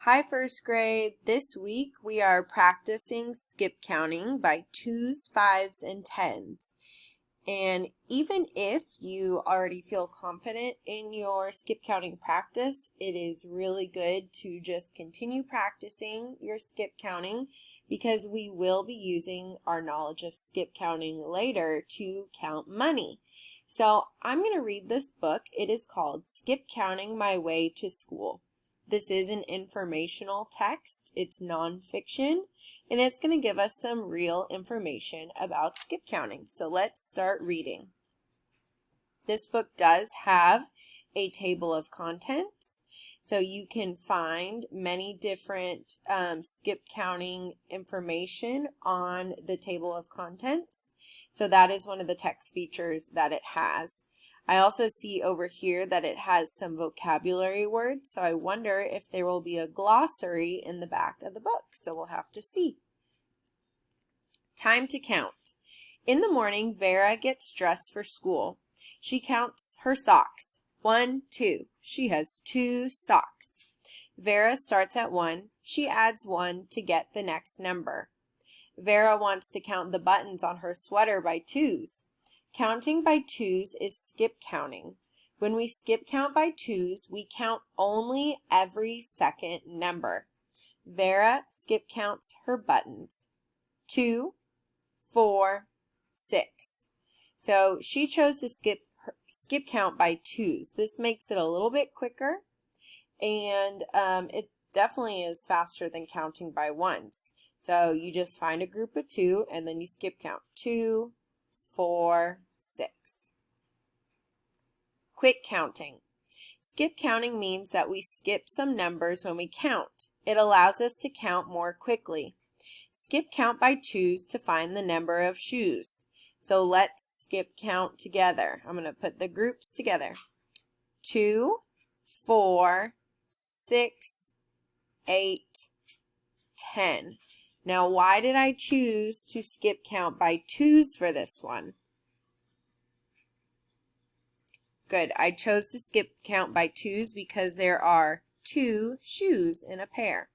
Hi, first grade. This week we are practicing skip counting by 2's, 5's, and 10's. And even if you already feel confident in your skip counting practice, it is really good to just continue practicing your skip counting because we will be using our knowledge of skip counting later to count money. So I'm going to read this book. It is called Skip Counting My Way to School. This is an informational text. It's nonfiction, and it's going to give us some real information about skip counting. So let's start reading. This book does have a table of contents, so you can find many different skip counting information on the table of contents. So that is one of the text features that it has. I also see over here that it has some vocabulary words, so I wonder if there will be a glossary in the back of the book, so we'll have to see. Time to count. In the morning, Vera gets dressed for school. She counts her socks. 1, 2. She has 2 socks. Vera starts at 1. She adds 1 to get the next number. Vera wants to count the buttons on her sweater by 2's. Counting by 2's is skip counting. When we skip count by 2's, we count only every second number. Vera skip counts her buttons. 2, 4, 6. So she chose to skip count by 2's. This makes it a little bit quicker, and it definitely is faster than counting by 1's. So you just find a group of 2 and then you skip count. 2, 4, 6. Quick counting. Skip counting means that we skip some numbers when we count. It allows us to count more quickly. Skip count by 2's to find the number of shoes. So let's skip count together. I'm going to put the groups together. 2, 4, 6, 8, 10. Now, why did I choose to skip count by 2's for this one? Good. I chose to skip count by 2's because there are 2 shoes in a pair.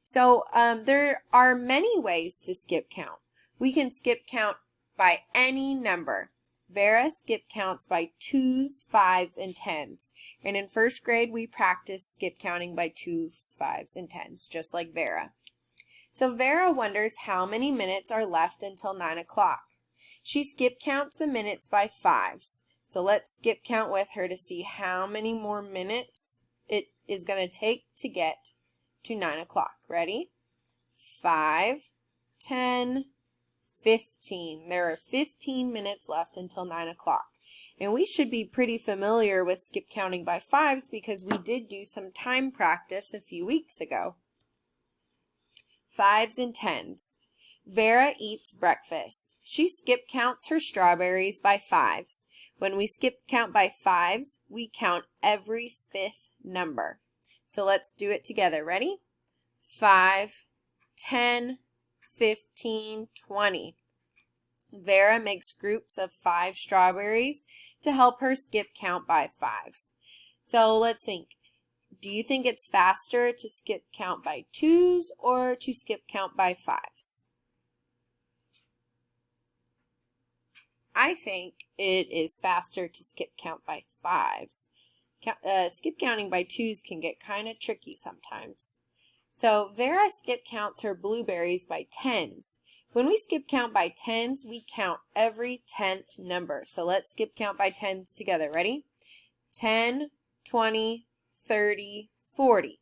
So there are many ways to skip count. We can skip count by any number. Vera skip counts by 2's, 5's, and 10's. And in first grade, we practice skip counting by 2's, 5's, and 10's, just like Vera. So Vera wonders how many minutes are left until 9 o'clock. She skip counts the minutes by 5's. So let's skip count with her to see how many more minutes it is going to take to get to 9 o'clock. Ready? 5, 10, 15. There are 15 minutes left until 9 o'clock. And we should be pretty familiar with skip counting by 5's because we did do some time practice a few weeks ago. 5's and 10's. Vera eats breakfast. She skip counts her strawberries by 5's. When we skip count by 5's, we count every 5th number. So let's do it together. Ready? 5, 10, 15, 20. Vera makes groups of 5 strawberries to help her skip count by 5's. So let's think. Do you think it's faster to skip count by 2's or to skip count by 5's? I think it is faster to skip count by 5's. Skip counting by 2's can get kind of tricky sometimes. So Vera skip counts her blueberries by 10's. When we skip count by 10's, we count every 10th number. So let's skip count by 10's together. Ready? 10, 20, 30, 40.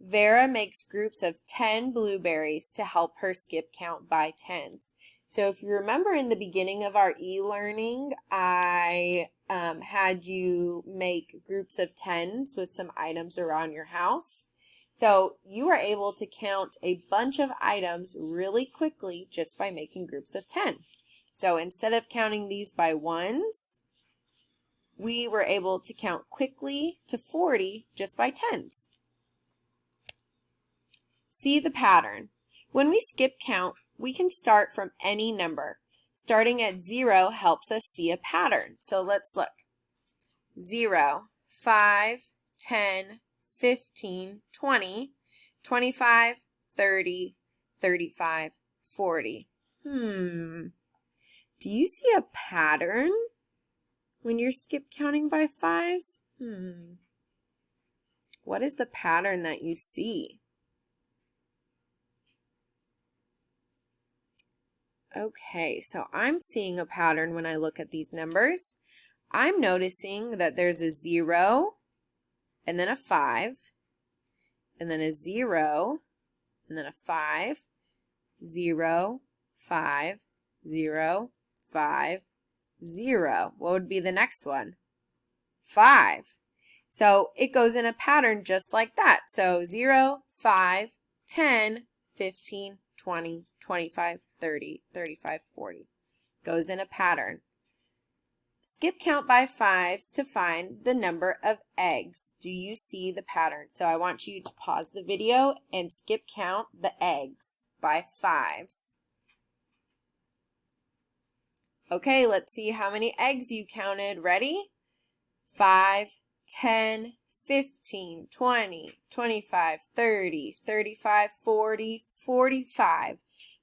Vera makes groups of 10 blueberries to help her skip count by 10's. So if you remember in the beginning of our e-learning, I had you make groups of 10's with some items around your house. So you were able to count a bunch of items really quickly just by making groups of 10. So instead of counting these by 1's, we were able to count quickly to 40 just by 10's. See the pattern. When we skip count, we can start from any number. Starting at 0 helps us see a pattern. So let's look. 0, 5, 10, 15, 20. 25, 30, 35, 40. Do you see a pattern when you're skip counting by 5's? What is the pattern that you see? Okay, so I'm seeing a pattern when I look at these numbers. I'm noticing that there's a 0, and then a 5, and then a 0, and then a 5, 0, 5, 0, 5, 0. What would be the next one? 5. So it goes in a pattern just like that. So 0, 5, 10, 15, 20, 25, 30, 35, 40. Goes in a pattern. Skip count by 5's to find the number of eggs. Do you see the pattern? So I want you to pause the video and skip count the eggs by 5's. Okay, let's see how many eggs you counted. Ready? 5, 10, 15, 20, 25, 30, 35, 40, 45.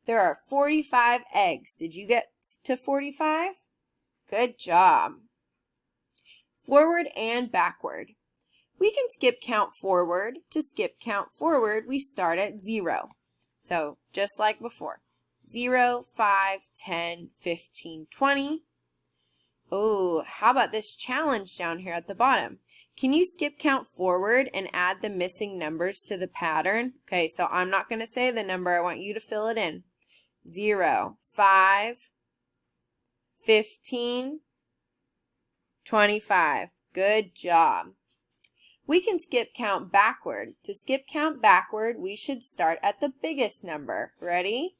There are 45 eggs. Did you get to 45? Good job. Forward and backward. We can skip count forward. To skip count forward, we start at 0. So just like before. 0, 5, 10, 15, 20. Oh, how about this challenge down here at the bottom? Can you skip count forward and add the missing numbers to the pattern? Okay, so I'm not going to say the number. I want you to fill it in. 0, 5, 15, 25. Good job. We can skip count backward. To skip count backward, we should start at the biggest number. Ready?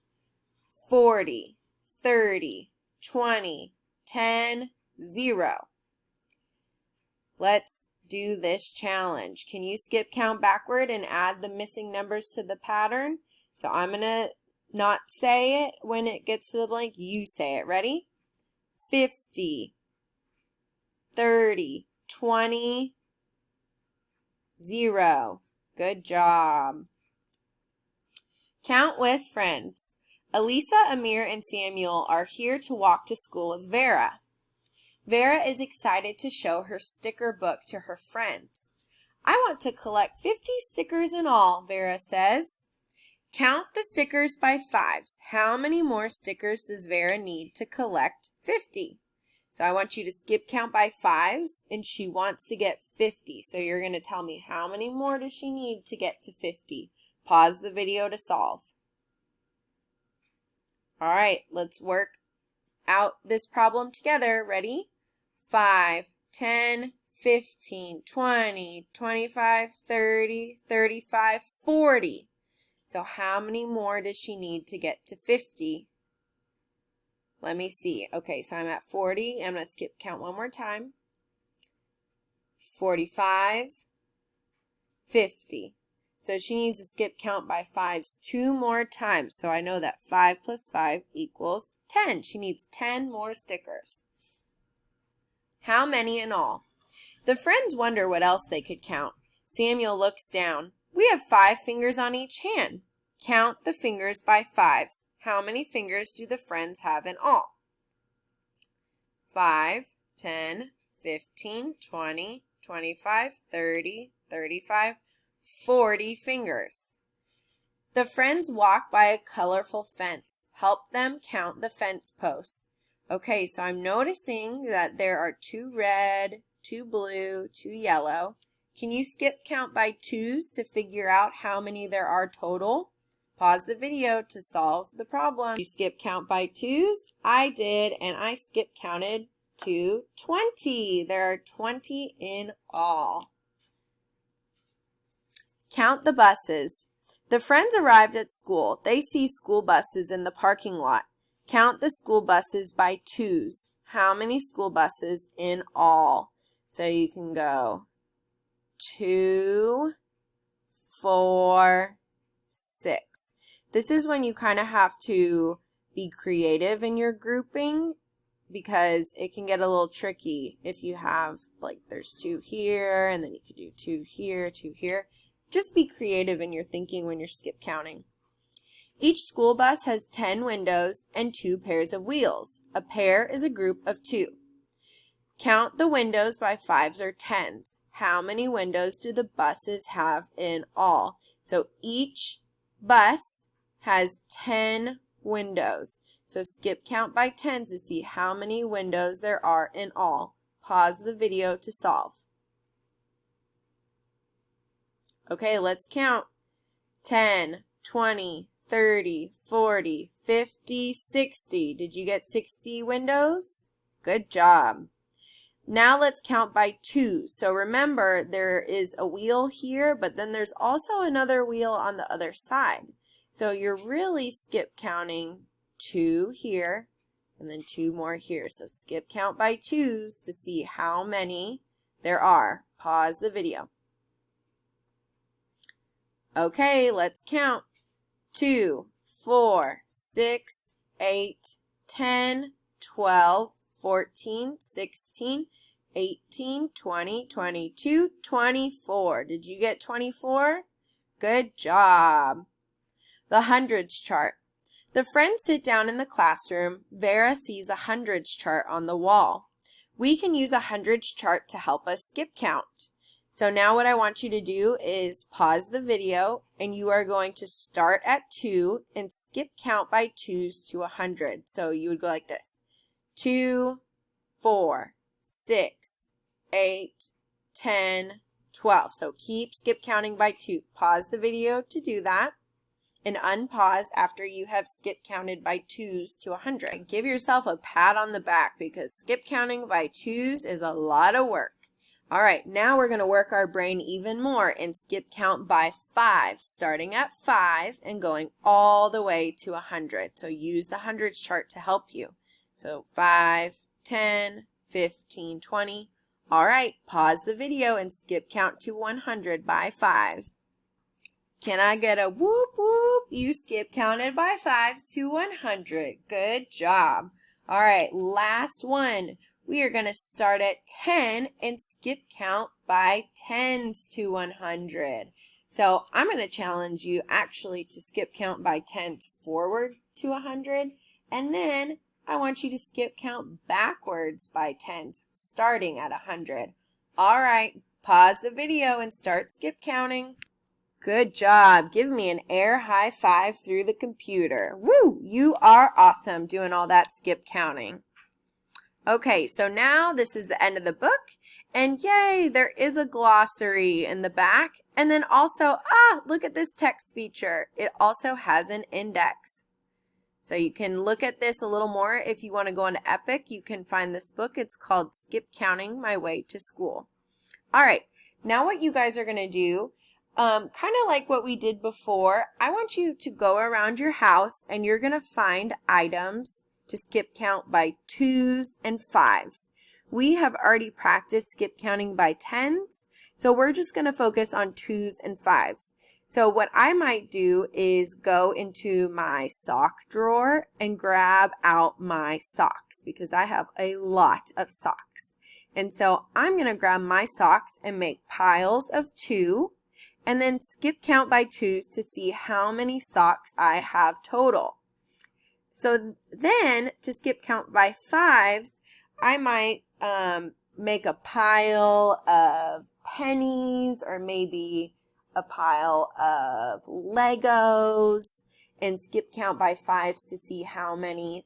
40, 30, 20, 10, 0. Let's do this challenge. Can you skip count backward and add the missing numbers to the pattern? So I'm going to not say it when it gets to the blank. You say it. Ready? 50, 30, 20, 0. Good job. Count with friends. Elisa, Amir, and Samuel are here to walk to school with Vera. Vera is excited to show her sticker book to her friends. I want to collect 50 stickers in all, Vera says. Count the stickers by 5's. How many more stickers does Vera need to collect 50? So I want you to skip count by 5's, and she wants to get 50. So you're going to tell me how many more does she need to get to 50. Pause the video to solve. All right, let's work out this problem together. Ready? 5, 10, 15, 20, 25, 30, 35, 40. So how many more does she need to get to 50? Let me see. Okay, so I'm at 40. I'm going to skip count one more time. 45, 50. So she needs to skip count by 5's 2 more times. So I know that 5 plus 5 equals 10. She needs 10 more stickers. How many in all? The friends wonder what else they could count. Samuel looks down. We have 5 fingers on each hand. Count the fingers by 5's. How many fingers do the friends have in all? 5, 10, 15, 20, 25, 30, 35, 40 fingers. The friends walk by a colorful fence. Help them count the fence posts. Okay, so I'm noticing that there are 2 red, 2 blue, 2 yellow. Can you skip count by 2's to figure out how many there are total? Pause the video to solve the problem. You skip count by 2's? I did, and I skip counted to 20. There are 20 in all. Count the buses. The friends arrived at school. They see school buses in the parking lot. Count the school buses by 2's. How many school buses in all? So you can go 2, 4, 6. This is when you kind of have to be creative in your grouping because it can get a little tricky if you have, like, there's 2 here, and then you could do 2 here, 2 here. Just be creative in your thinking when you're skip counting. Each school bus has 10 windows and 2 pairs of wheels. A pair is a group of 2. Count the windows by 5's or 10's. How many windows do the buses have in all? So each bus has 10 windows. So skip count by 10's to see how many windows there are in all. Pause the video to solve. Okay, let's count. 10, 20, 30, 40, 50, 60. Did you get 60 windows? Good job. Now let's count by 2's. So remember, there is a wheel here, but then there's also another wheel on the other side. So you're really skip counting 2 here and then 2 more here. So skip count by 2's to see how many there are. Pause the video. Okay, let's count. 2, 4, 6, 8, 10, 12, 14, 16, 18, 20, 22, 24. Did you get 24? Good job. The hundreds chart. The friends sit down in the classroom. Vera sees a hundreds chart on the wall. We can use a hundreds chart to help us skip count. So now what I want you to do is pause the video, and you are going to start at 2 and skip count by 2's to 100. So you would go like this. 2, 4, 6, 8, 10, 12. So keep skip counting by 2. Pause the video to do that, and unpause after you have skip counted by 2's to 100. Give yourself a pat on the back because skip counting by 2's is a lot of work. All right, now we're going to work our brain even more and skip count by 5, starting at 5 and going all the way to 100. So use the hundreds chart to help you. So 5, 10, 15, 20. All right, pause the video and skip count to 100 by 5's. Can I get a whoop whoop? You skip counted by 5's to 100. Good job. All right, last one. We are going to start at 10 and skip count by 10's to 100. So I'm going to challenge you actually to skip count by 10's forward to 100, and then I want you to skip count backwards by 10's starting at 100. All right, pause the video and start skip counting. Good job. Give me an air high five through the computer. Woo! You are awesome doing all that skip counting. Okay, so now this is the end of the book, and yay, there is a glossary in the back, and then also, look at this text feature. It also has an index. So you can look at this a little more. If you want to go into Epic, you can find this book. It's called Skip Counting My Way to School. All right, now what you guys are going to do, kind of like what we did before, I want you to go around your house, and you're going to find items to skip count by 2's and 5's. We have already practiced skip counting by 10's, so we're just going to focus on 2's and 5's. So what I might do is go into my sock drawer and grab out my socks because I have a lot of socks. And so I'm going to grab my socks and make piles of 2 and then skip count by 2's to see how many socks I have total. So then, to skip count by 5's, I might make a pile of pennies or maybe a pile of Legos and skip count by 5's to see how many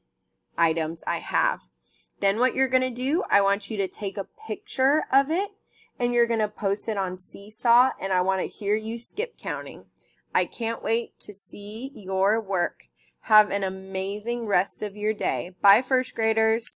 items I have. Then what you're going to do, I want you to take a picture of it and you're going to post it on Seesaw, and I want to hear you skip counting. I can't wait to see your work. Have an amazing rest of your day. Bye, first graders.